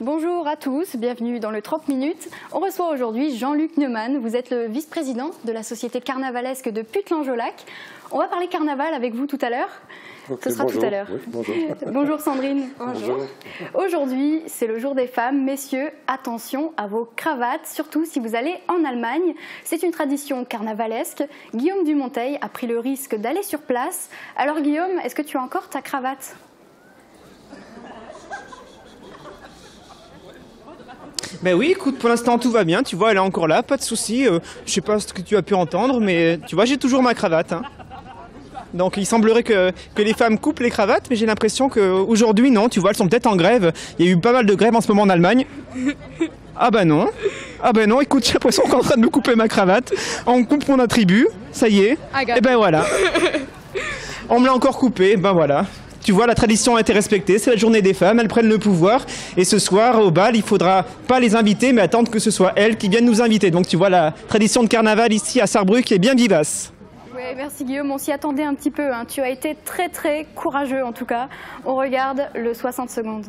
Bonjour à tous, bienvenue dans le 30 minutes. On reçoit aujourd'hui Jean-Luc Neumann. Vous êtes le vice-président de la société carnavalesque de Putelange-au-Lac. On va parler carnaval avec vous tout à l'heure. Okay, Ce sera bonjour. tout à l'heure. Oui, bonjour. Bonjour Sandrine. Bonjour. Aujourd'hui, c'est le jour des femmes. Messieurs, attention à vos cravates, surtout si vous allez en Allemagne. C'est une tradition carnavalesque. Guillaume Dumonteil a pris le risque d'aller sur place. Alors Guillaume, est-ce que tu as encore ta cravate ? Ben oui, écoute, pour l'instant tout va bien, tu vois, elle est encore là, pas de souci. Je sais pas ce que tu as pu entendre, mais tu vois, j'ai toujours ma cravate. Hein. Donc il semblerait que les femmes coupent les cravates, mais j'ai l'impression qu'aujourd'hui, non, tu vois, elles sont peut-être en grève. Il y a eu pas mal de grèves en ce moment en Allemagne. Ah ben non, écoute, j'ai l'impression qu'on est en train de me couper ma cravate. On coupe mon attribut, ça y est, et ben voilà. On me l'a encore coupé, ben voilà. Tu vois, la tradition a été respectée, c'est la journée des femmes, elles prennent le pouvoir. Et ce soir, au bal, il faudra pas les inviter, mais attendre que ce soit elles qui viennent nous inviter. Donc tu vois, la tradition de carnaval ici à Sarrebruck est bien vivace. Oui, merci Guillaume, on s'y attendait un petit peu. Hein. Tu as été très très courageux en tout cas. On regarde le 60 secondes.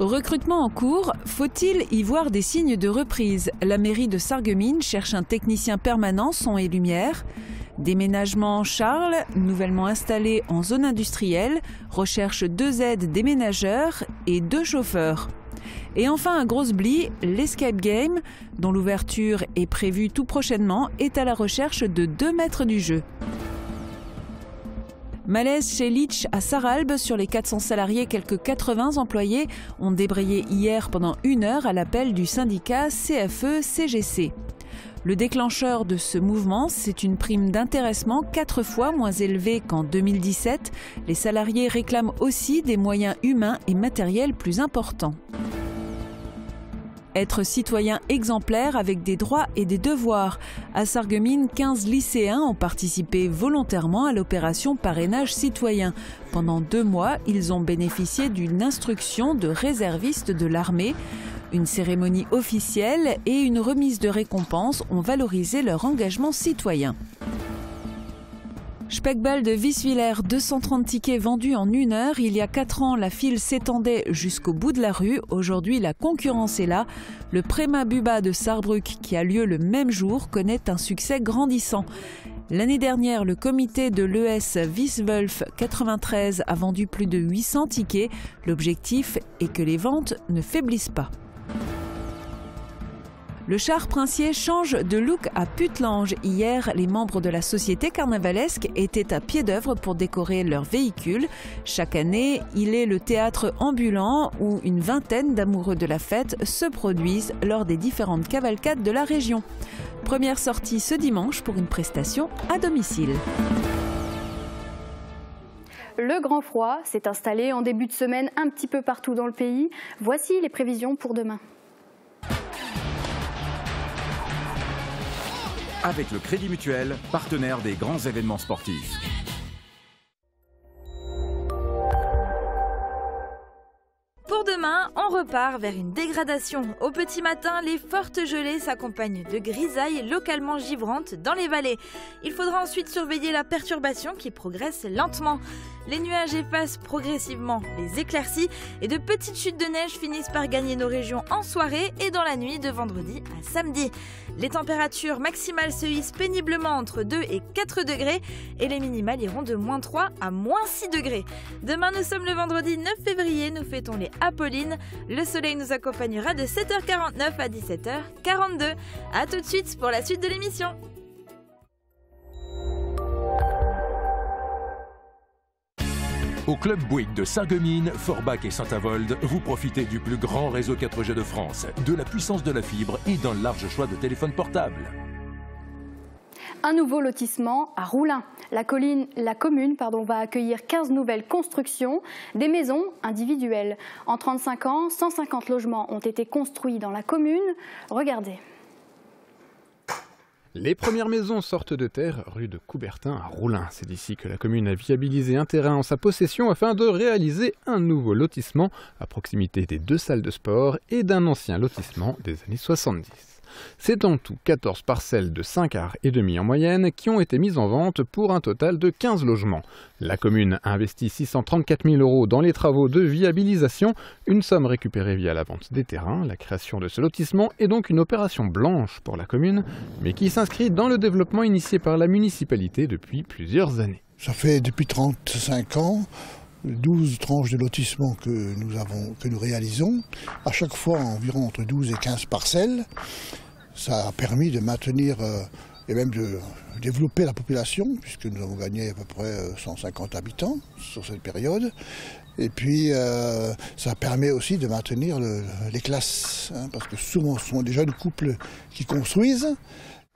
Recrutement en cours, faut-il y voir des signes de reprise? La mairie de Sarreguemines cherche un technicien permanent son et lumière. Déménagement Charles, nouvellement installé en zone industrielle, recherche 2 aides déménageurs et 2 chauffeurs. Et enfin un gros oubli, l'Escape Game, dont l'ouverture est prévue tout prochainement, est à la recherche de 2 maîtres du jeu. Malaise chez Litch à Sarralbe, sur les 400 salariés, quelques 80 employés ont débrayé hier pendant 1 heure à l'appel du syndicat CFE-CGC. Le déclencheur de ce mouvement, c'est une prime d'intéressement 4 fois moins élevée qu'en 2017. Les salariés réclament aussi des moyens humains et matériels plus importants. Être citoyen exemplaire avec des droits et des devoirs. À Sarreguemines, 15 lycéens ont participé volontairement à l'opération parrainage citoyen. Pendant 2 mois, ils ont bénéficié d'une instruction de réservistes de l'armée. Une cérémonie officielle et une remise de récompense ont valorisé leur engagement citoyen. Speckball de Wieswiller, 230 tickets vendus en 1 heure. Il y a 4 ans, la file s'étendait jusqu'au bout de la rue. Aujourd'hui, la concurrence est là. Le Préma Buba de Sarrebruck, qui a lieu le même jour, connaît un succès grandissant. L'année dernière, le comité de l'ES Wieswolf 93 a vendu plus de 800 tickets. L'objectif est que les ventes ne faiblissent pas. Le char princier change de look à Putelange. Hier, les membres de la société carnavalesque étaient à pied d'œuvre pour décorer leur véhicule. Chaque année, il est le théâtre ambulant où une vingtaine d'amoureux de la fête se produisent lors des différentes cavalcades de la région. Première sortie ce dimanche pour une prestation à domicile. Le grand froid s'est installé en début de semaine un petit peu partout dans le pays. Voici les prévisions pour demain. Avec le Crédit Mutuel, partenaire des grands événements sportifs. Pour demain, on repart vers une dégradation. Au petit matin, les fortes gelées s'accompagnent de grisailles localement givrantes dans les vallées. Il faudra ensuite surveiller la perturbation qui progresse lentement. Les nuages effacent progressivement les éclaircies et de petites chutes de neige finissent par gagner nos régions en soirée et dans la nuit de vendredi à samedi. Les températures maximales se hissent péniblement entre 2 et 4 degrés et les minimales iront de -3 à -6 degrés. Demain, nous sommes le vendredi 9 février, nous fêtons les Apollines. Le soleil nous accompagnera de 7h49 à 17h42. A tout de suite pour la suite de l'émission. Au Club Bouygues de Sarreguemines, Forbach et Saint-Avold, vous profitez du plus grand réseau 4G de France, de la puissance de la fibre et d'un large choix de téléphones portables. Un nouveau lotissement à Roulin. La commune va accueillir 15 nouvelles constructions, des maisons individuelles. En 35 ans, 150 logements ont été construits dans la commune. Regardez. Les premières maisons sortent de terre rue de Coubertin à Roulin. C'est d'ici que la commune a viabilisé un terrain en sa possession afin de réaliser un nouveau lotissement à proximité des 2 salles de sport et d'un ancien lotissement des années 70. C'est en tout 14 parcelles de 5 arts et demi en moyenne qui ont été mises en vente pour un total de 15 logements. La commune a investi 634 000 € dans les travaux de viabilisation, une somme récupérée via la vente des terrains. La création de ce lotissement est donc une opération blanche pour la commune, mais qui s'inscrit dans le développement initié par la municipalité depuis plusieurs années. Ça fait depuis 35 ans, 12 tranches de lotissement que nous réalisons, à chaque fois environ entre 12 et 15 parcelles. Ça a permis de maintenir et même de développer la population, puisque nous avons gagné à peu près 150 habitants sur cette période. Et puis ça permet aussi de maintenir les classes, parce que souvent ce sont des jeunes couples qui construisent.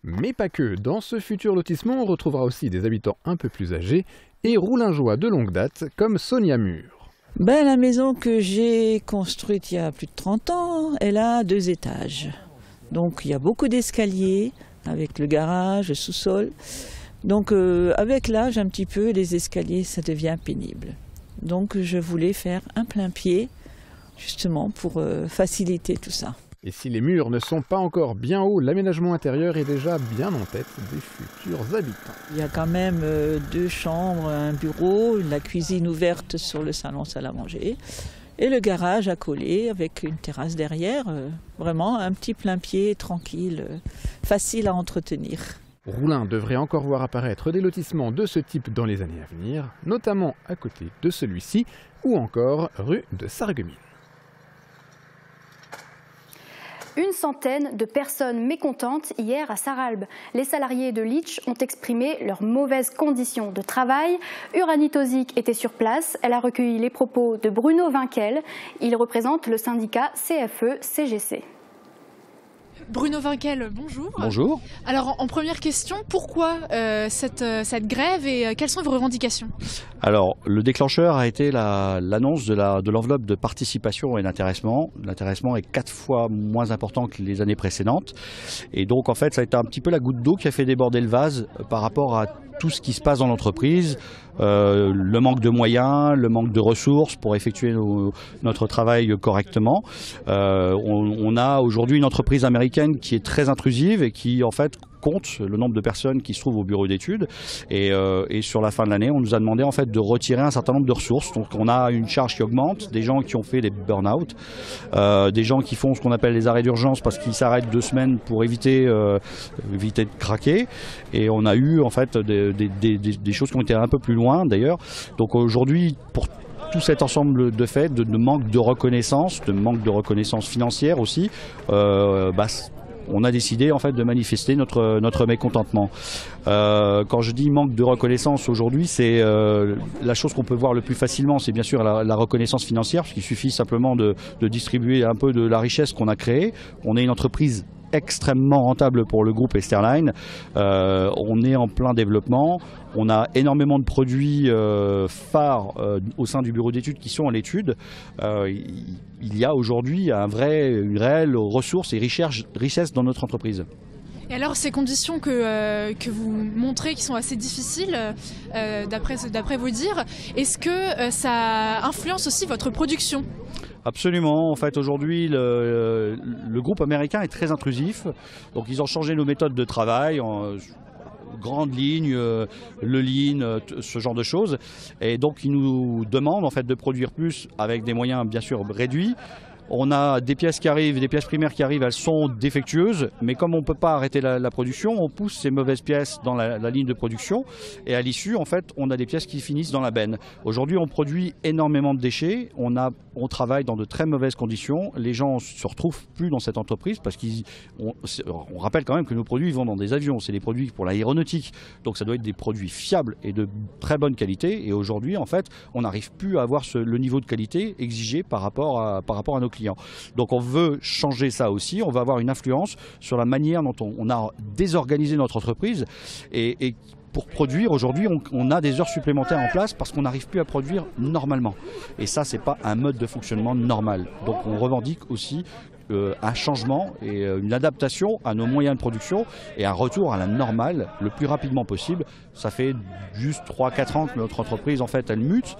Mais pas que, dans ce futur lotissement on retrouvera aussi des habitants un peu plus âgés et roulingeois de longue date comme Sonia Mur. La maison que j'ai construite il y a plus de 30 ans, elle a 2 étages. Donc il y a beaucoup d'escaliers avec le garage, le sous-sol. Donc avec l'âge un petit peu, les escaliers ça devient pénible. Donc je voulais faire un plein pied justement pour faciliter tout ça. Et si les murs ne sont pas encore bien hauts, l'aménagement intérieur est déjà bien en tête des futurs habitants. Il y a quand même 2 chambres, un bureau, la cuisine ouverte sur le salon salle à manger et le garage à coller avec une terrasse derrière. Vraiment un petit plein pied tranquille, facile à entretenir. Roulin devrait encore voir apparaître des lotissements de ce type dans les années à venir, notamment à côté de celui-ci ou encore rue de Sarreguemines. Une centaine de personnes mécontentes hier à Sarralbe. Les salariés de Litch ont exprimé leurs mauvaises conditions de travail. Uranitosic était sur place. Elle a recueilli les propos de Bruno Vinquel. Il représente le syndicat CFE-CGC. Bruno Vinquel, bonjour. Bonjour. Alors en première question, pourquoi cette grève et quelles sont vos revendications? Alors le déclencheur a été l'annonce de l'enveloppe de participation et d'intéressement. L'intéressement est 4 fois moins important que les années précédentes. Et donc en fait ça a été un petit peu la goutte d'eau qui a fait déborder le vase par rapport à tout ce qui se passe dans l'entreprise, le manque de moyens, le manque de ressources pour effectuer notre travail correctement. On a aujourd'hui une entreprise américaine qui est très intrusive et qui en fait compte le nombre de personnes qui se trouvent au bureau d'études et sur la fin de l'année on nous a demandé en fait de retirer un certain nombre de ressources. Donc on a une charge qui augmente, des gens qui ont fait des burn-out, des gens qui font ce qu'on appelle les arrêts d'urgence parce qu'ils s'arrêtent 2 semaines pour éviter de craquer, et on a eu en fait des choses qui ont été un peu plus loin d'ailleurs. Donc aujourd'hui pour tout cet ensemble de faits, de manque de reconnaissance financière aussi, on a décidé en fait de manifester notre mécontentement. Quand je dis manque de reconnaissance aujourd'hui, c'est la chose qu'on peut voir le plus facilement, c'est bien sûr la reconnaissance financière, parce qu'il suffit simplement de distribuer un peu de la richesse qu'on a créée. On est une entreprise extrêmement rentable pour le groupe Esterline. On est en plein développement. On a énormément de produits phares au sein du bureau d'études qui sont en l'étude. Il y a aujourd'hui une réelle ressource et richesse dans notre entreprise. Et alors ces conditions que vous montrez qui sont assez difficiles, d'après vos dires, est-ce que ça influence aussi votre production ? Absolument. En fait, aujourd'hui, le groupe américain est très intrusif. Donc, ils ont changé nos méthodes de travail en grandes lignes, le lean, ce genre de choses. Et donc, ils nous demandent en fait de produire plus avec des moyens bien sûr réduits. On a des pièces qui arrivent, des pièces primaires qui arrivent, elles sont défectueuses, mais comme on ne peut pas arrêter la production, on pousse ces mauvaises pièces dans la ligne de production, et à l'issue, en fait, on a des pièces qui finissent dans la benne. Aujourd'hui, on produit énormément de déchets, on travaille dans de très mauvaises conditions, les gens ne se retrouvent plus dans cette entreprise, parce qu'on rappelle quand même que nos produits vont dans des avions, c'est des produits pour l'aéronautique, donc ça doit être des produits fiables et de très bonne qualité, et aujourd'hui, en fait, on n'arrive plus à avoir le niveau de qualité exigé par rapport à nos clients. Donc on veut changer ça aussi, on va avoir une influence sur la manière dont on a désorganisé notre entreprise et pour produire aujourd'hui on a des heures supplémentaires en place parce qu'on n'arrive plus à produire normalement. Et ça c'est pas un mode de fonctionnement normal. Donc on revendique aussi un changement et une adaptation à nos moyens de production et un retour à la normale le plus rapidement possible. Ça fait juste 3-4 ans que notre entreprise en fait elle mute.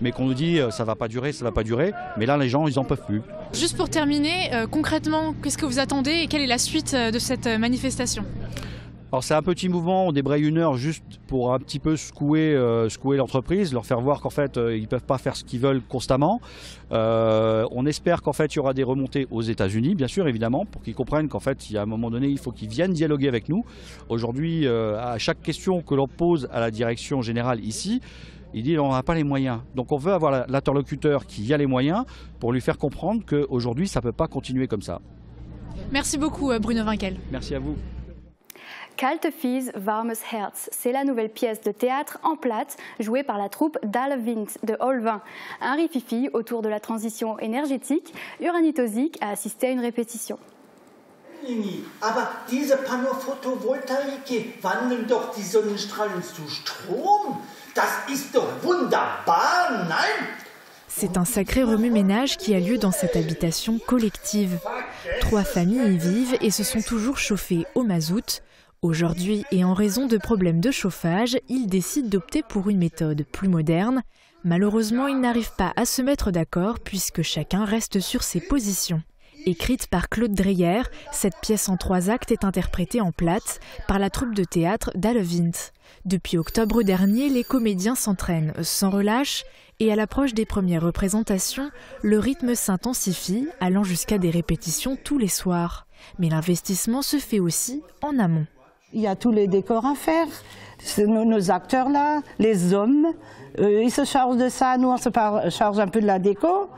mais qu'on nous dit ça va pas durer, ça va pas durer. Mais là, les gens, ils en peuvent plus. Juste pour terminer, concrètement, qu'est-ce que vous attendez et quelle est la suite de cette manifestation ? Alors c'est un petit mouvement, on débraye 1 heure juste pour un petit peu secouer l'entreprise, leur faire voir qu'en fait ils ne peuvent pas faire ce qu'ils veulent constamment. On espère qu'en fait il y aura des remontées aux États-Unis, bien sûr évidemment, pour qu'ils comprennent qu'en fait il y a un moment donné il faut qu'ils viennent dialoguer avec nous. Aujourd'hui, à chaque question que l'on pose à la direction générale ici, il dit on n'a pas les moyens. Donc on veut avoir l'interlocuteur qui a les moyens pour lui faire comprendre qu'aujourd'hui ça ne peut pas continuer comme ça. Merci beaucoup Bruno Winkel. Merci à vous. Kalte Fies, warmes Herz, c'est la nouvelle pièce de théâtre en plate jouée par la troupe d'Alle Wind de Olvin. Un rififi autour de la transition énergétique. Uranie Tozik a assisté à une répétition. Aber diese Panophotovoltaike wandeln doch die Sonnenstrahlen zu Strom. Das ist doch wunderbar, nein? C'est un sacré remue-ménage qui a lieu dans cette habitation collective. 3 familles y vivent et se sont toujours chauffées au mazout. Aujourd'hui, et en raison de problèmes de chauffage, ils décident d'opter pour une méthode plus moderne. Malheureusement, ils n'arrivent pas à se mettre d'accord puisque chacun reste sur ses positions. Écrite par Claude Dreyer, cette pièce en 3 actes est interprétée en plate par la troupe de théâtre d'Alle Wind. Depuis octobre dernier, les comédiens s'entraînent sans relâche et à l'approche des premières représentations, le rythme s'intensifie, allant jusqu'à des répétitions tous les soirs. Mais l'investissement se fait aussi en amont. Il y a tous les décors à faire, nos acteurs là, les hommes, ils se chargent de ça, nous on se charge un peu de la déco.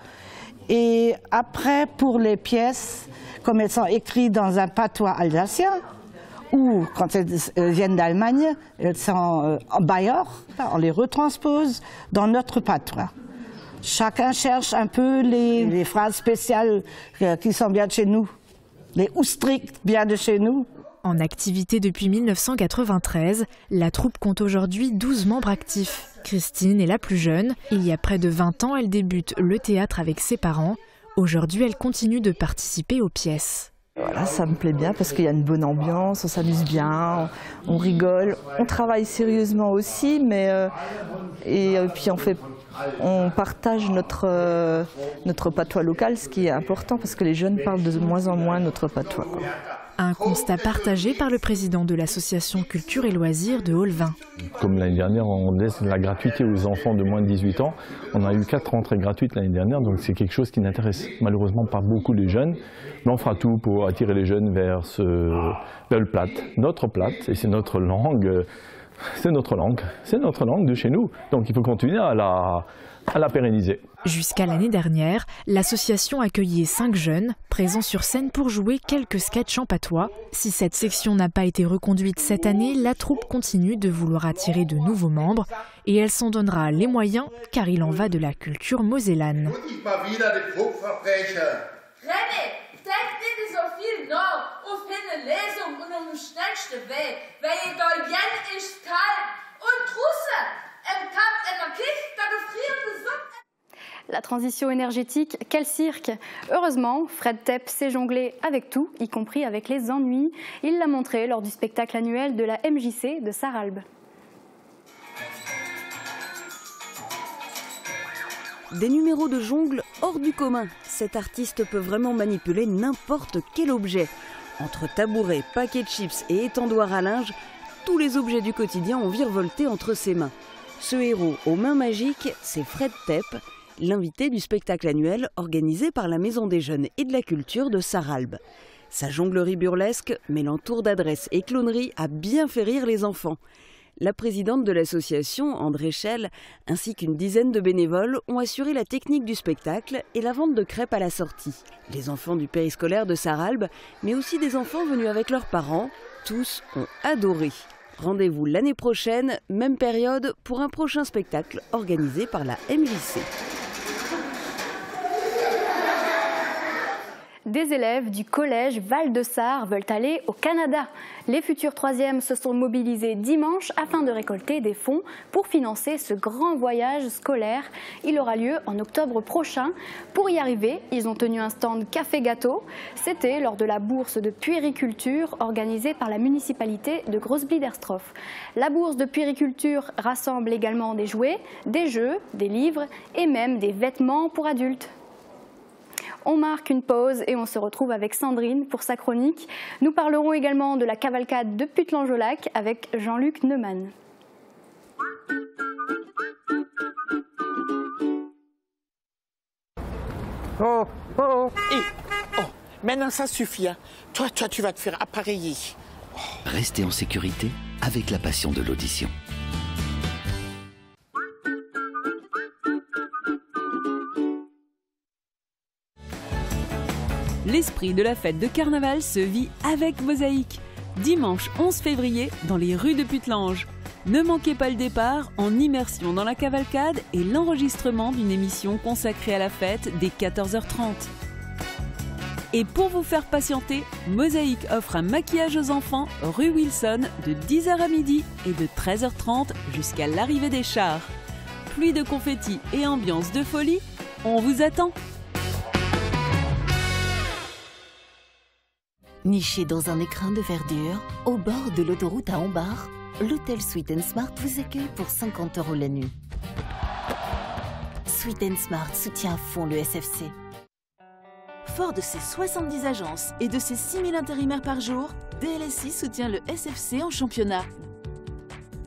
Et après, pour les pièces, comme elles sont écrites dans un patois alsacien, ou quand elles viennent d'Allemagne, elles sont en bailleur, on les retranspose dans notre patois. Chacun cherche un peu les phrases spéciales qui sont bien de chez nous, les oustriques bien de chez nous. En activité depuis 1993, la troupe compte aujourd'hui 12 membres actifs. Christine est la plus jeune. Il y a près de 20 ans, elle débute le théâtre avec ses parents. Aujourd'hui, elle continue de participer aux pièces. Voilà, ça me plaît bien parce qu'il y a une bonne ambiance, on s'amuse bien, on rigole. On travaille sérieusement aussi, mais et puis on partage notre patois local, ce qui est important parce que les jeunes parlent de moins en moins notre patois. Un constat partagé par le président de l'association Culture et Loisirs de Olvin. Comme l'année dernière, on laisse la gratuité aux enfants de moins de 18 ans. On a eu 4 entrées gratuites l'année dernière, donc c'est quelque chose qui n'intéresse malheureusement pas beaucoup les jeunes. Mais on fera tout pour attirer les jeunes vers le plat, notre plat, et c'est notre langue. C'est notre langue de chez nous. Donc il faut continuer à la pérenniser. Jusqu'à l'année dernière, l'association accueillait 5 jeunes, présents sur scène pour jouer quelques sketchs en patois. Si cette section n'a pas été reconduite cette année, la troupe continue de vouloir attirer de nouveaux membres et elle s'en donnera les moyens car il en va de la culture mosellane. La transition énergétique, quel cirque! Heureusement, Fred Tepp sait jongler avec tout, y compris avec les ennuis. Il l'a montré lors du spectacle annuel de la MJC de Sarralbe. Des numéros de jongle hors du commun. Cet artiste peut vraiment manipuler n'importe quel objet. Entre tabouret, paquet de chips et étendoir à linge, tous les objets du quotidien ont virevolté entre ses mains. Ce héros aux mains magiques, c'est Fred Tepp, l'invité du spectacle annuel organisé par la Maison des Jeunes et de la Culture de Sarralbe. Sa jonglerie burlesque, mêlant tour d'adresse et clownerie, a bien fait rire les enfants. La présidente de l'association, André Schell, ainsi qu'une dizaine de bénévoles ont assuré la technique du spectacle et la vente de crêpes à la sortie. Les enfants du périscolaire de Sarralbe, mais aussi des enfants venus avec leurs parents, tous ont adoré. Rendez-vous l'année prochaine, même période, pour un prochain spectacle organisé par la MJC. Des élèves du collège Val-de-Sarre veulent aller au Canada. Les futurs troisièmes se sont mobilisés dimanche afin de récolter des fonds pour financer ce grand voyage scolaire. Il aura lieu en octobre prochain. Pour y arriver, ils ont tenu un stand café-gâteau. C'était lors de la bourse de puériculture organisée par la municipalité de Grosse-Bliederstroff. La bourse de puériculture rassemble également des jouets, des jeux, des livres et même des vêtements pour adultes. On marque une pause et on se retrouve avec Sandrine pour sa chronique. Nous parlerons également de la cavalcade de Puttelange-au-Lac avec Jean-Luc Neumann. Oh, oh, et, oh, maintenant ça suffit. Hein. Toi, tu vas te faire appareiller. Restez en sécurité avec la passion de l'audition. L'esprit de la fête de carnaval se vit avec Mosaïque. Dimanche 11 février, dans les rues de Puttelange. Ne manquez pas le départ en immersion dans la cavalcade et l'enregistrement d'une émission consacrée à la fête dès 14h30. Et pour vous faire patienter, Mosaïque offre un maquillage aux enfants rue Wilson de 10h à midi et de 13h30 jusqu'à l'arrivée des chars. Pluie de confettis et ambiance de folie, on vous attend! Niché dans un écrin de verdure, au bord de l'autoroute à Hombar, l'hôtel Sweet & Smart vous accueille pour 50 € la nuit. Sweet & Smart soutient à fond le SFC. Fort de ses 70 agences et de ses 6000 intérimaires par jour, DLSI soutient le SFC en championnat.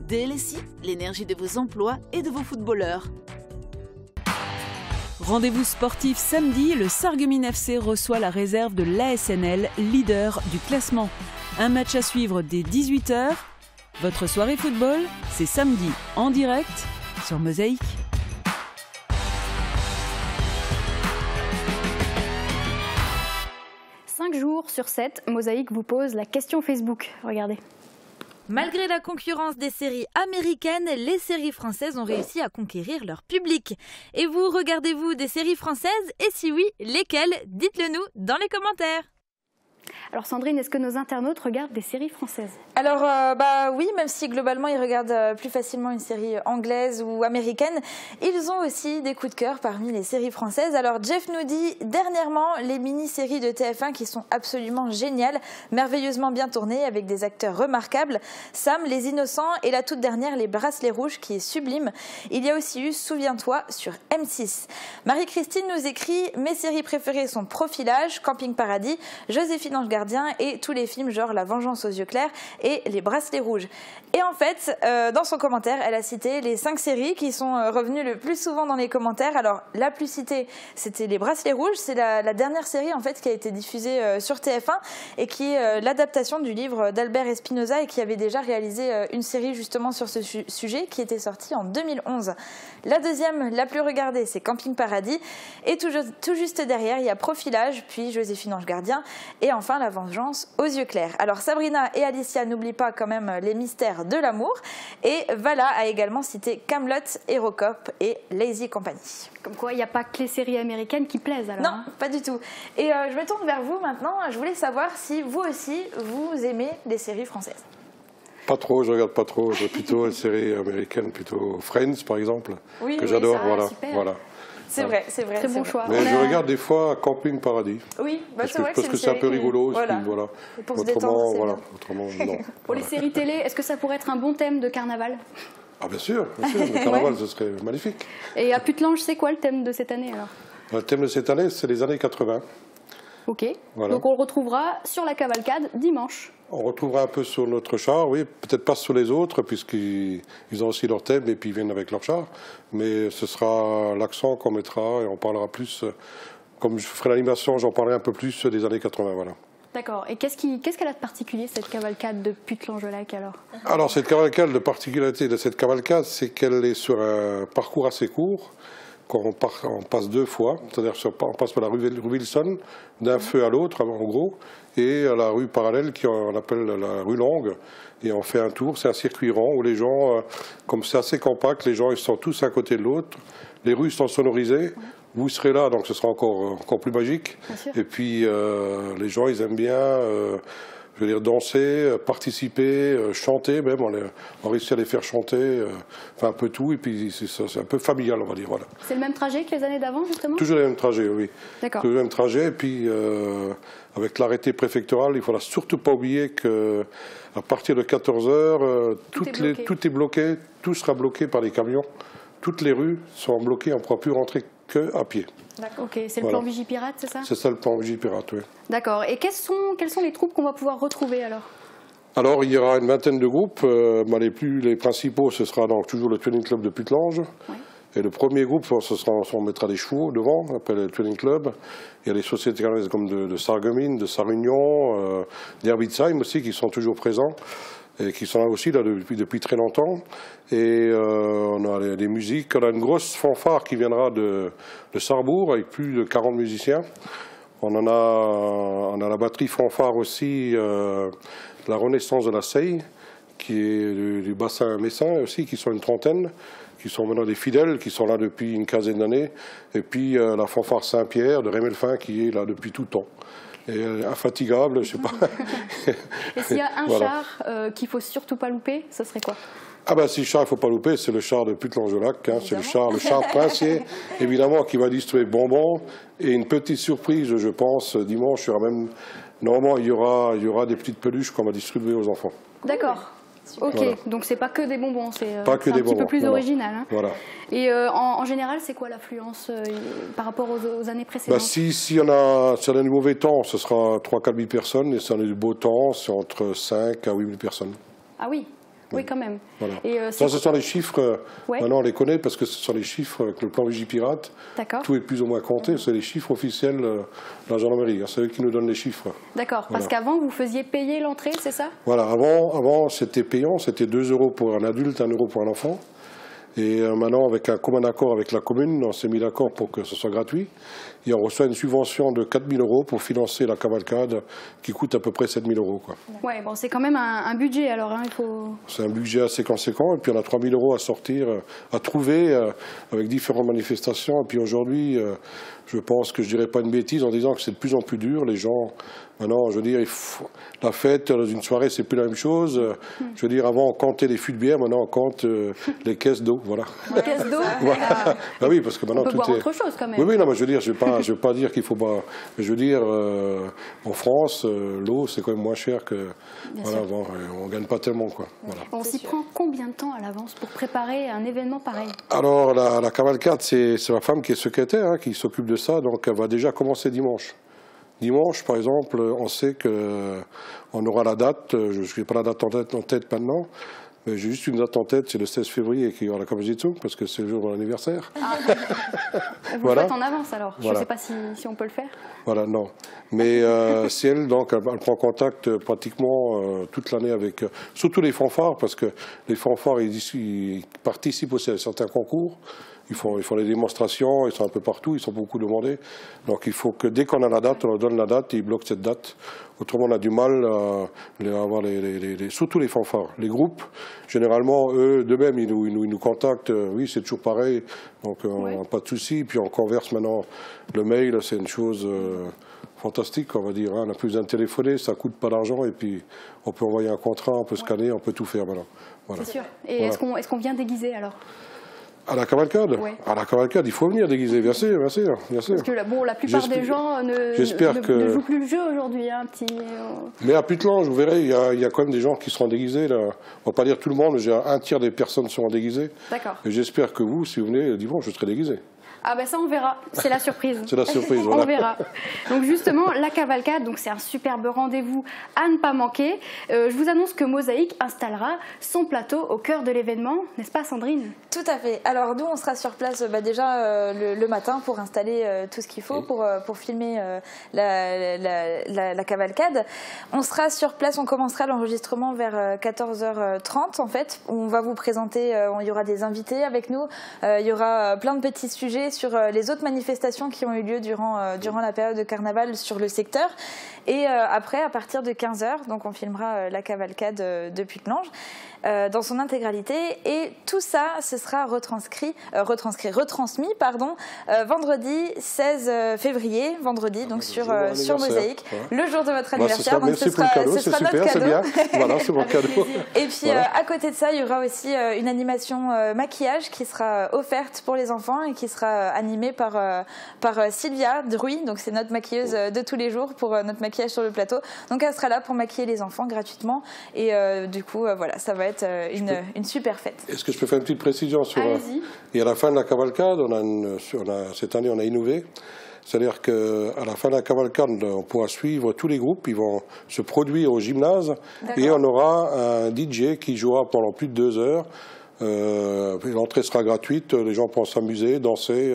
DLSI, l'énergie de vos emplois et de vos footballeurs. Rendez-vous sportif samedi, le Sarreguemines FC reçoit la réserve de l'ASNL, leader du classement. Un match à suivre dès 18h. Votre soirée football, c'est samedi en direct sur Mosaïque. Cinq jours sur 7, Mosaïque vous pose la question Facebook. Regardez. Malgré la concurrence des séries américaines, les séries françaises ont réussi à conquérir leur public. Et vous, regardez-vous des séries françaises? Et si oui, lesquelles? Dites-le nous dans les commentaires. Alors Sandrine, est-ce que nos internautes regardent des séries françaises? Alors oui, même si globalement ils regardent plus facilement une série anglaise ou américaine, ils ont aussi des coups de cœur parmi les séries françaises. Alors Jeff nous dit dernièrement les mini-séries de TF1 qui sont absolument géniales, merveilleusement bien tournées avec des acteurs remarquables. Sam, Les Innocents et la toute dernière Les Bracelets Rouges qui est sublime. Il y a aussi eu Souviens-toi sur M6. Marie-Christine nous écrit mes séries préférées sont Profilage, Camping Paradis, Joséphine Ange Gardien et tous les films genre La Vengeance aux yeux clairs et Les Bracelets Rouges. Et en fait, dans son commentaire, elle a cité les 5 séries qui sont revenues le plus souvent dans les commentaires. Alors, la plus citée, c'était Les Bracelets Rouges. C'est la dernière série en fait qui a été diffusée sur TF1 et qui est l'adaptation du livre d'Albert Espinosa et qui avait déjà réalisé une série justement sur ce sujet qui était sortie en 2011. La deuxième, la plus regardée, c'est Camping Paradis. Et tout juste derrière, il y a Profilage, puis Joséphine Ange Gardien et enfin La Vengeance aux yeux clairs. Alors Sabrina et Alicia n'oublient pas quand même les mystères de l'amour. Et Vala a également cité Kaamelott, HeroCorp et Lazy Company. Comme quoi, il n'y a pas que les séries américaines qui plaisent alors. Non, pas du tout. Et je me tourne vers vous maintenant. Je voulais savoir si vous aussi, vous aimez les séries françaises. Pas trop, je regarde pas trop. J'ai plutôt une série américaine, plutôt Friends par exemple, oui, que j'adore. Voilà. C'est vrai, c'est vrai. Très bon choix. Mais je regarde des fois Camping Paradis. Oui, parce c'est vrai que c'est un peu rigolo. Voilà. Pour se détendre, autrement, non. Pour les séries télé, est-ce que ça pourrait être un bon thème de carnaval? Ah bien sûr. Le carnaval, ce serait magnifique. Et à Puttelange, c'est quoi le thème de cette année alors? Le thème de cette année, c'est les années 80. Ok. Voilà. Donc on le retrouvera sur la cavalcade dimanche. On retrouvera un peu sur notre char, oui, peut-être pas sur les autres, puisqu'ils ont aussi leur thème et puis ils viennent avec leur char. Mais ce sera l'accent qu'on mettra et on parlera plus, comme je ferai l'animation, j'en parlerai un peu plus des années 80, voilà. D'accord. Et qu'est-ce qu'elle a de particulier, cette cavalcade de Puttelange-au-Lac alors? Alors, cette cavalcade, la particularité de cette cavalcade, c'est qu'elle est sur un parcours assez court. on passe 2 fois, c'est-à-dire on passe par la rue Wilson, d'un feu à l'autre, en gros, et à la rue parallèle qu'on appelle la rue Longue, et on fait un tour, c'est un circuit rond où les gens, comme c'est assez compact, les gens ils sont tous à côté de l'autre, les rues sont sonorisées, vous serez là, donc ce sera encore plus magique, et puis les gens ils aiment bien... je veux dire, danser, participer, chanter même, on réussit à les faire chanter, enfin un peu tout, et puis c'est un peu familial, on va dire. Voilà. C'est le même trajet que les années d'avant, justement? Toujours le même trajet, oui. D'accord. Toujours le même trajet, et puis avec l'arrêté préfectoral, il ne faudra surtout pas oublier qu'à partir de 14 h, tout est bloqué, tout sera bloqué par les camions. Toutes les rues sont bloquées, on ne pourra plus rentrer qu'à pied. Ok, c'est le plan Vigipirate, c'est ça? C'est ça le plan Vigipirate, oui. D'accord. Et quelles sont les troupes qu'on va pouvoir retrouver alors? Alors, il y aura une vingtaine de groupes. Les principaux, ce sera donc toujours le Tuning Club de Putelange. Oui. Et le premier groupe, on mettra des chevaux devant, on appelle le Tuning Club. Il y a des sociétés comme de Sarreguemines, de Sarre-Union, d'Herbitsheim aussi, qui sont toujours présents. Et qui sont là aussi depuis très longtemps. Et on a des musiques. On a une grosse fanfare qui viendra de Sarrebourg avec plus de 40 musiciens. On a la batterie fanfare aussi, la Renaissance de la Seille, qui est du bassin messin aussi, qui sont une trentaine, qui sont maintenant des fidèles, qui sont là depuis une quinzaine d'années. Et puis la fanfare Saint-Pierre de Rémelfin, qui est là depuis tout le temps. Et infatigable, je sais pas. Et s'il y a un char qu'il ne faut surtout pas louper, ce serait quoi? Ah ben si le char il ne faut pas louper, c'est le char de Putelange-Lac, c'est le char princier, évidemment, qui va distribuer bonbons. Et une petite surprise, je pense, dimanche, il y aura même, normalement, il y aura des petites peluches qu'on va distribuer aux enfants. D'accord. Ok, voilà. Donc c'est pas que des bonbons, c'est un petit peu plus original. Hein. Voilà. Et en général, c'est quoi l'affluence par rapport aux années précédentes? Si on a du mauvais temps, ce sera 3-4 000 personnes, et si on a du beau temps, c'est entre 5 à 8 000 personnes. Ah oui. Oui, quand même. Voilà. Et ça, ce sont les chiffres, maintenant on les connaît parce que ce sont les chiffres avec le plan Vigipirate. D'accord. Tout est plus ou moins compté, c'est les chiffres officiels de la gendarmerie, c'est eux qui nous donnent les chiffres. D'accord, voilà. Parce qu'avant vous faisiez payer l'entrée, c'est ça? Voilà, avant c'était payant, c'était 2 € pour un adulte, 1 € pour un enfant. Et maintenant, avec un commun accord avec la commune, on s'est mis d'accord pour que ce soit gratuit. Et on reçoit une subvention de 4 000 € pour financer la cavalcade qui coûte à peu près 7 000 €. Ouais, bon, c'est quand même un budget alors. Hein, C'est un budget assez conséquent. Et puis on a 3 000 € à sortir, à trouver avec différentes manifestations. Et puis aujourd'hui, je pense que je ne dirais pas une bêtise en disant que c'est de plus en plus dur. Les gens, maintenant, je veux dire, la fête dans une soirée, c'est plus la même chose. Je veux dire, avant, on comptait les fûts de bière, maintenant, on compte les caisses d'eau. Voilà. Les caisses d'eau voilà. Ben oui, parce que maintenant, on peut boire autre chose quand même. Oui, non, mais je veux dire, je veux pas dire qu'il faut pas. Mais je veux dire, en France, l'eau, c'est quand même moins cher que. Voilà, bon, on ne gagne pas tellement, quoi. Voilà. On s'y prend combien de temps à l'avance pour préparer un événement pareil? Alors, la cavalcade, c'est ma femme qui est secrétaire, qui s'occupe de ça, donc elle va déjà commencer dimanche. Dimanche, par exemple, on sait qu'on aura la date, je n'ai pas la date en tête maintenant, mais j'ai juste une date en tête, c'est le 16 février qu'il y aura la Kamajitsu, parce que c'est le jour de l'anniversaire. Ah. Vous le faites en avance alors, je ne sais pas si on peut le faire. Voilà, non. Mais si elle, donc, elle prend contact pratiquement toute l'année avec, surtout les fanfares, parce que les fanfares, ils participent aussi à certains concours. Ils font des démonstrations, ils sont un peu partout, ils sont beaucoup demandés. Donc il faut que dès qu'on a la date, on leur donne la date et ils bloquent cette date. Autrement, on a du mal à avoir surtout les fanfares. Les groupes, généralement, eux, d'eux-mêmes, ils nous contactent. Oui, c'est toujours pareil, donc pas de souci. Puis on converse maintenant. Le mail, c'est une chose fantastique, on va dire. On n'a plus besoin de téléphoner, ça ne coûte pas d'argent. Et puis on peut envoyer un contrat, on peut scanner, on peut tout faire maintenant. Voilà. C'est sûr. Et est-ce qu'on vient déguisé alors? À la cavalcade? Oui. À la cavalcade, il faut venir déguisé, bien sûr, bien sûr. Parce que la plupart des gens ne jouent plus le jeu aujourd'hui. Hein, Mais à Putelange, vous verrez, il y a quand même des gens qui seront déguisés. Là. On ne va pas dire tout le monde, mais un tiers des personnes seront déguisées. D'accord. Et j'espère que vous, si vous venez dimanche, je serai déguisé. Ah ben ça on verra, c'est la surprise. C'est la surprise, voilà. On verra. Donc justement, la cavalcade, c'est un superbe rendez-vous à ne pas manquer. Je vous annonce que Mosaïque installera son plateau au cœur de l'événement, n'est-ce pas Sandrine? Tout à fait. Alors nous on sera sur place déjà le matin pour installer tout ce qu'il faut pour filmer la cavalcade. On sera sur place, on commencera l'enregistrement vers 14h30 en fait. On va vous présenter, il y aura des invités avec nous, il y aura plein de petits sujets. dérouler sur les autres manifestations qui ont eu lieu durant la période de carnaval sur le secteur. Et après, à partir de 15h, donc on filmera la cavalcade de Putelange dans son intégralité. Et tout ça, ce sera retransmis vendredi 16 février, vendredi, donc sur Mosaïque, le jour de votre anniversaire. Donc ce sera notre cadeau. C'est bien. Voilà, c'est mon cadeau. Et puis à côté de ça, il y aura aussi une animation maquillage qui sera offerte pour les enfants et qui sera animée par Sylvia Druy. Donc c'est notre maquilleuse de tous les jours pour notre maquillage sur le plateau. Donc elle sera là pour maquiller les enfants gratuitement. Et du coup, voilà, ça va être une super fête. Est-ce que je peux faire une petite précision sur et à la fin de la cavalcade, cette année, on a innové. C'est-à-dire qu'à la fin de la cavalcade, on pourra suivre tous les groupes, ils vont se produire au gymnase et on aura un DJ qui jouera pendant plus de 2 heures. L'entrée sera gratuite, les gens pourront s'amuser, danser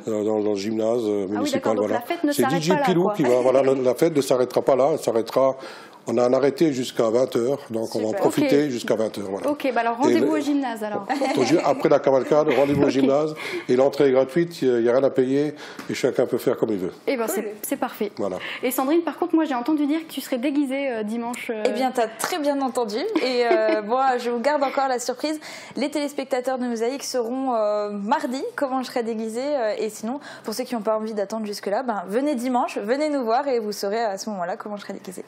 dans le gymnase municipal. Voilà. C'est DJ Pilou qui va. Voilà, la fête ne s'arrêtera pas là, elle s'arrêtera. On a un arrêté jusqu'à 20h, donc on va en profiter jusqu'à 20h. Voilà. Ok, bah alors rendez-vous au gymnase alors. Après la cavalcade, rendez-vous au gymnase, et l'entrée est gratuite, il n'y a rien à payer, et chacun peut faire comme il veut. Eh ben c'est parfait. Voilà. Et Sandrine, par contre, moi j'ai entendu dire que tu serais déguisée dimanche. Eh bien, tu as très bien entendu, et moi je vous garde encore la surprise. Les téléspectateurs de Mosaïque seront mardi, comment je serai déguisée, et sinon, pour ceux qui n'ont pas envie d'attendre jusque-là, venez dimanche, venez nous voir, et vous saurez à ce moment-là comment je serai déguisée.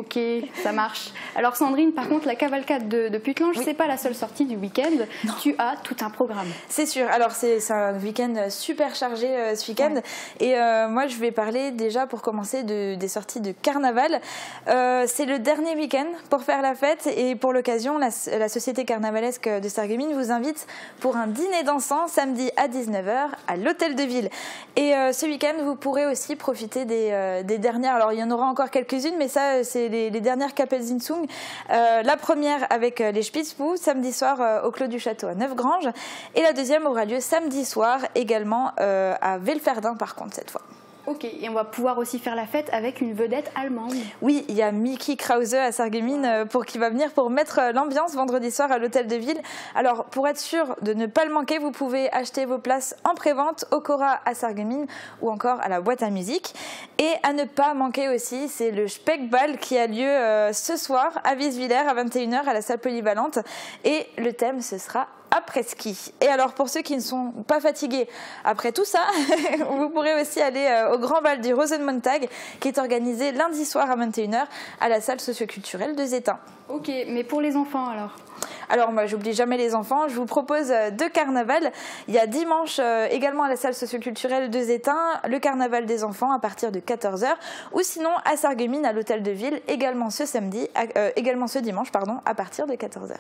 Ok, ça marche. Alors Sandrine, par contre, la cavalcade de Putelange, c'est pas la seule sortie du week-end. Tu as tout un programme. C'est sûr. Alors c'est un week-end super chargé ce week-end. Et moi, je vais parler déjà pour commencer des sorties de carnaval. C'est le dernier week-end pour faire la fête. Et pour l'occasion, la Société carnavalesque de Sarreguemines vous invite pour un dîner dansant samedi à 19h à l'Hôtel de Ville. Et ce week-end, vous pourrez aussi profiter des dernières. Alors il y en aura encore quelques-unes, mais ça, c'est les dernières Kapellsitzung. La première avec les Spitzbou, samedi soir au Clos du Château à Neufgrange. Et la deuxième aura lieu samedi soir, également à Velferdin par contre cette fois. Ok, et on va pouvoir aussi faire la fête avec une vedette allemande. Oui, il y a Mickey Krause à Sarreguemines qui va venir pour mettre l'ambiance vendredi soir à l'Hôtel de Ville. Alors, pour être sûr de ne pas le manquer, vous pouvez acheter vos places en prévente au Cora à Sarreguemines ou encore à la boîte à musique. Et à ne pas manquer aussi, c'est le Speckball qui a lieu ce soir à Wieswiller à 21h à la salle polyvalente. Et le thème, ce sera après-ski. Et alors, pour ceux qui ne sont pas fatigués après tout ça, vous pourrez aussi aller au Grand Bal du Rosenmontag qui est organisé lundi soir à 21h à la salle socioculturelle de Zétain. Ok, mais pour les enfants alors ? Alors moi, j'oublie jamais les enfants. Je vous propose 2 carnavals. Il y a dimanche également à la salle socioculturelle de Zétain, le carnaval des enfants à partir de 14h. Ou sinon à Sarreguemines à l'Hôtel de Ville, également ce dimanche, à partir de 14h.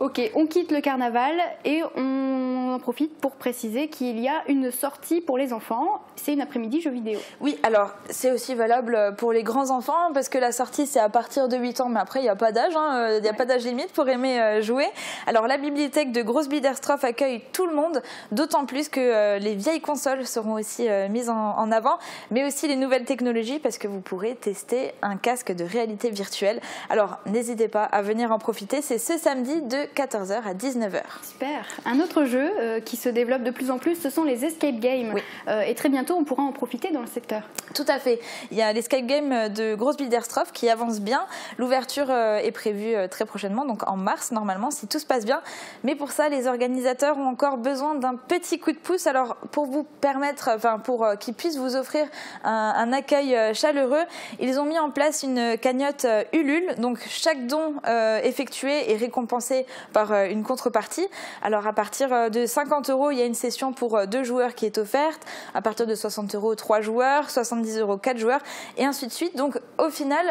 Ok, on quitte le carnaval et on en profite pour préciser qu'il y a une sortie pour les enfants. C'est une après-midi jeux vidéo. Oui, alors c'est aussi valable pour les grands enfants parce que la sortie c'est à partir de 8 ans, mais après il n'y a pas d'âge, il n'y a pas d'âge limite pour aimer jouer. Alors la bibliothèque de Großbiederstroff accueille tout le monde, d'autant plus que les vieilles consoles seront aussi mises en avant, mais aussi les nouvelles technologies parce que vous pourrez tester un casque de réalité virtuelle. Alors n'hésitez pas à venir en profiter, c'est ce samedi de 14h à 19h. Super. Un autre jeu qui se développe de plus en plus, ce sont les escape games. Oui. Et très bientôt, on pourra en profiter dans le secteur. Tout à fait. Il y a l'escape game de Großbiederstroff qui avance bien. L'ouverture est prévue très prochainement, donc en mars normalement, si tout se passe bien. Mais pour ça, les organisateurs ont encore besoin d'un petit coup de pouce. Alors, pour vous permettre, pour qu'ils puissent vous offrir un accueil chaleureux, ils ont mis en place une cagnotte Ulule. Donc, chaque don effectué est récompensé par une contrepartie. Alors, à partir de 50 €, il y a une session pour 2 joueurs qui est offerte. À partir de 60 €, 3 joueurs. 70 €, 4 joueurs. Et ainsi de suite. Donc, au final,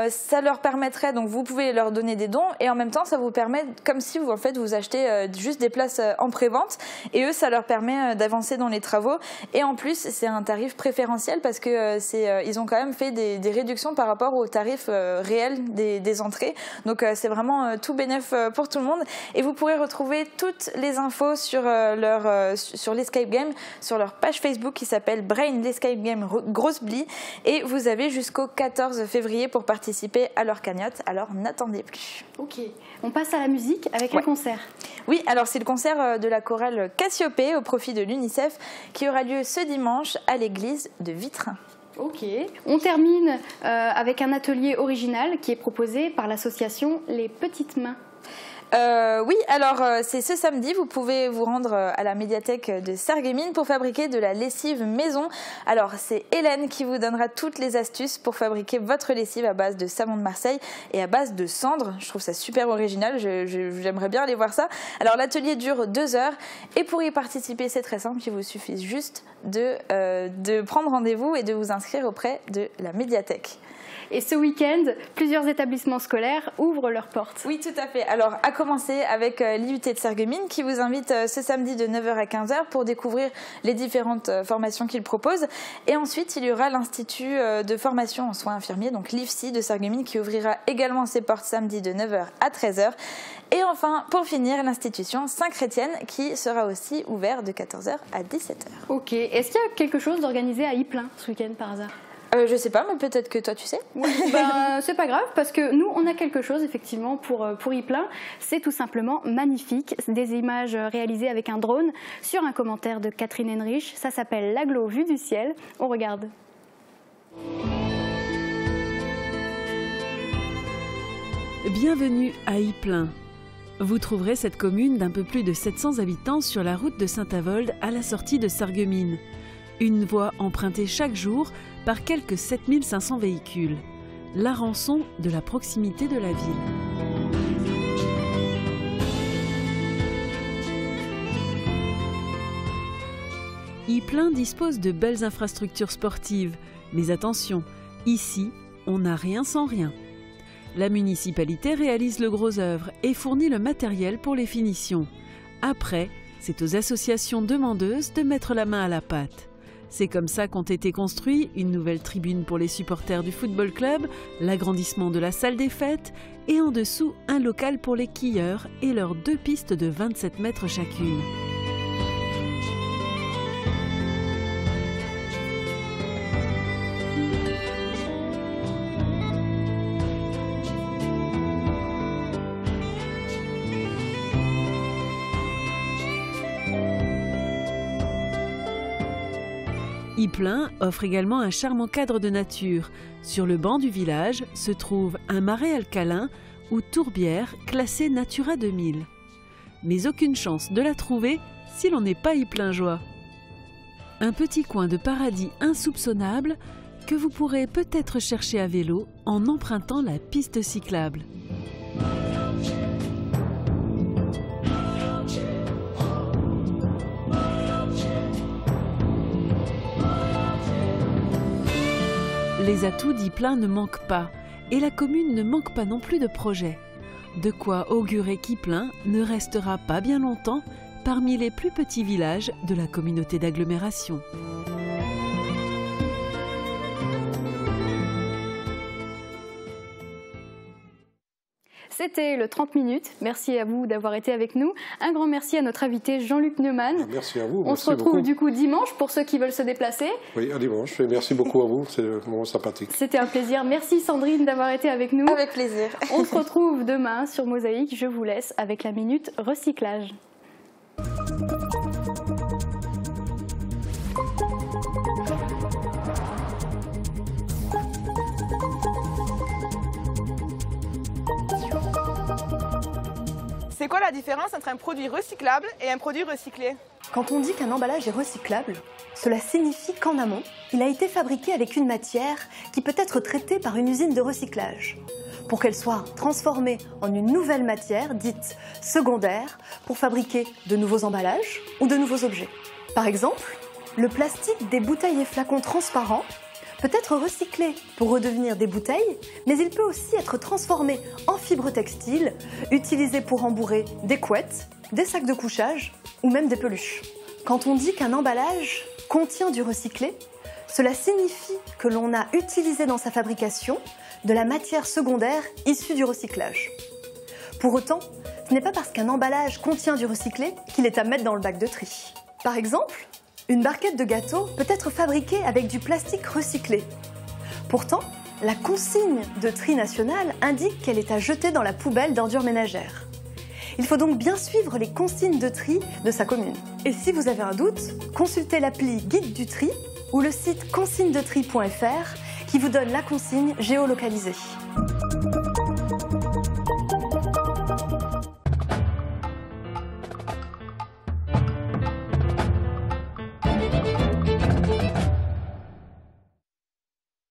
ça leur permettrait, donc vous pouvez leur donner des dons et en même temps, ça vous permet, comme si vous, en fait, vous achetez juste des places en prévente. Et eux, ça leur permet d'avancer dans les travaux. Et en plus, c'est un tarif préférentiel parce que ils ont quand même fait des réductions par rapport au tarif réel des entrées. Donc, c'est vraiment tout bénef pour tout tout le monde. Et vous pourrez retrouver toutes les infos sur l'Escape Game sur leur page Facebook qui s'appelle Brain l'Escape Game Grosse Blie. Et vous avez jusqu'au 14 février pour participer à leur cagnotte. Alors n'attendez plus. Ok, on passe à la musique avec un concert. Oui, alors c'est le concert de la chorale Cassiopée au profit de l'UNICEF qui aura lieu ce dimanche à l'église de Vitrin. Ok, on termine avec un atelier original qui est proposé par l'association Les Petites Mains. Oui, alors c'est ce samedi, vous pouvez vous rendre à la médiathèque de Sarreguemines pour fabriquer de la lessive maison. Alors c'est Hélène qui vous donnera toutes les astuces pour fabriquer votre lessive à base de savon de Marseille et à base de cendre. Je trouve ça super original, j'aimerais bien aller voir ça. Alors l'atelier dure 2 heures et pour y participer c'est très simple, il vous suffit juste de prendre rendez-vous et de vous inscrire auprès de la médiathèque. Et ce week-end, plusieurs établissements scolaires ouvrent leurs portes. Oui, tout à fait. Alors, à commencer avec l'IUT de Sarreguemines qui vous invite ce samedi de 9h à 15h pour découvrir les différentes formations qu'il propose. Et ensuite, il y aura l'Institut de formation en soins infirmiers, donc l'IFSI de Sarreguemines, qui ouvrira également ses portes samedi de 9h à 13h. Et enfin, pour finir, l'institution Saint-Chrétienne qui sera aussi ouverte de 14h à 17h. Ok. Est-ce qu'il y a quelque chose d'organisé à Ypelin ce week-end par hasard ? Je sais pas, mais peut-être que toi tu sais. Oui, c'est pas grave parce que nous on a quelque chose effectivement pour Ypelin. C'est tout simplement magnifique, des images réalisées avec un drone sur un commentaire de Catherine Henrich. Ça s'appelle l'aglo vue du ciel. On regarde. Bienvenue à Ypelin. Vous trouverez cette commune d'un peu plus de 700 habitants sur la route de Saint-Avold à la sortie de Sarreguemines. Une voie empruntée chaque jour par quelques 7500 véhicules. La rançon de la proximité de la ville. Ypelin dispose de belles infrastructures sportives. Mais attention, ici, on n'a rien sans rien. La municipalité réalise le gros œuvre et fournit le matériel pour les finitions. Après, c'est aux associations demandeuses de mettre la main à la pâte. C'est comme ça qu'ont été construits une nouvelle tribune pour les supporters du football club, l'agrandissement de la salle des fêtes et en dessous un local pour les quilleurs et leurs 2 pistes de 27 mètres chacune. Ypelin offre également un charmant cadre de nature. Sur le banc du village se trouve un marais alcalin ou tourbière classée Natura 2000. Mais aucune chance de la trouver si l'on n'est pas ypelingeois. Un petit coin de paradis insoupçonnable que vous pourrez peut-être chercher à vélo en empruntant la piste cyclable. Les atouts d'Ypelin ne manquent pas et la commune ne manque pas non plus de projets. De quoi augurer qu'Ypelin ne restera pas bien longtemps parmi les plus petits villages de la communauté d'agglomération. C'était le 30 minutes. Merci à vous d'avoir été avec nous. Un grand merci à notre invité Jean-Luc Neumann. Merci à vous. On se retrouve du coup dimanche pour ceux qui veulent se déplacer. Oui, à dimanche. Et merci beaucoup à vous. C'est vraiment sympathique. C'était un plaisir. Merci Sandrine d'avoir été avec nous. Avec plaisir. On se retrouve demain sur Mosaïque. Je vous laisse avec la minute recyclage. C'est quoi la différence entre un produit recyclable et un produit recyclé? Quand on dit qu'un emballage est recyclable, cela signifie qu'en amont, il a été fabriqué avec une matière qui peut être traitée par une usine de recyclage, pour qu'elle soit transformée en une nouvelle matière dite secondaire pour fabriquer de nouveaux emballages ou de nouveaux objets. Par exemple, le plastique des bouteilles et flacons transparents peut être recyclé pour redevenir des bouteilles, mais il peut aussi être transformé en fibres textiles, utilisé pour embourrer des couettes, des sacs de couchage ou même des peluches. Quand on dit qu'un emballage contient du recyclé, cela signifie que l'on a utilisé dans sa fabrication de la matière secondaire issue du recyclage. Pour autant, Ce n'est pas parce qu'un emballage contient du recyclé qu'il est à mettre dans le bac de tri. Par exemple, une barquette de gâteau peut être fabriquée avec du plastique recyclé. Pourtant, la consigne de tri nationale indique qu'elle est à jeter dans la poubelle d'ordures ménagères. Il faut donc bien suivre les consignes de tri de sa commune. Et si vous avez un doute, consultez l'appli Guide du tri ou le site consignedetri.fr qui vous donne la consigne géolocalisée.